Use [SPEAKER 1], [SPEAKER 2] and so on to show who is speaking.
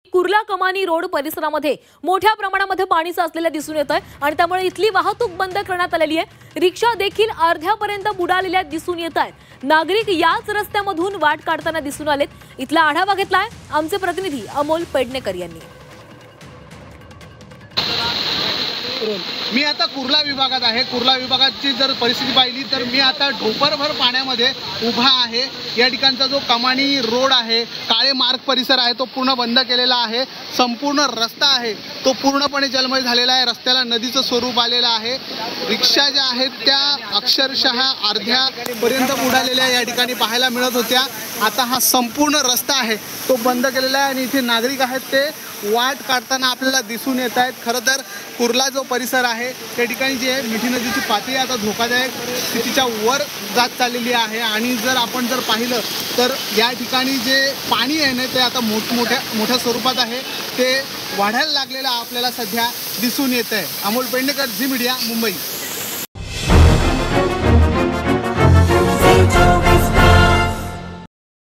[SPEAKER 1] कुर्ला कमानी रोड परिसरामध्ये मोठ्या प्रमाणामध्ये पाणी साचलेलं दिसून येत आहे आणि त्यामुळे इथली वाहतूक बंद करण्यात आलेली आहे। रिक्षा देखील अर्ध्यापर्यंत बुडालेल्या दिसून येत आहेत। नागरिक याच रस्त्यामधून वाट काढताना दिसून आलेत। इथला आढावा घेतलाय आमचे प्रतिनिधी अमोल पेडणेकर यांनी।
[SPEAKER 2] मी आता कुर्ला विभागात आहे। कुर्ला विभागाची जर परिस्थिती पाहिली तर मी आता ढोपरभर पाण्यामध्ये उभा आहे। या ठिकाणचा जो कमानी रोड आहे, काळे मार्ग परिसर आहे, तो पूर्ण बंद केलेला आहे। संपूर्ण रस्ता आहे तो पूर्णपणे जलमय झालेला आहे। रस्त्याला नदीचं स्वरूप आलेलं आहे। रिक्षा ज्या आहेत त्या अक्षरशः अर्ध्यापर्यंत बुडालेल्या या ठिकाणी पाहायला मिळत होत्या। आता हा संपूर्ण रस्ता आहे तो बंद केलेला आहे आणि इथे नागरिक आहेत ते वाट काढताना आपल्याला दिसून येत आहेत। खरं तर कुर्ला जो परिसर आहे त्या ठिकाणी जे मिठी नदीची पातळी आता धोकादायक स्थितीच्या वर जात चाललेली आहे आणि जर आपण पाहिलं तर या ठिकाणी जे पाणी आहे ना ते आता मोठ्या स्वरूपात आहे, ते वाढायला लागलेलं आपल्याला सध्या दिसून येत आहे। अमोल पेडणेकर, झी मीडिया, मुंबई।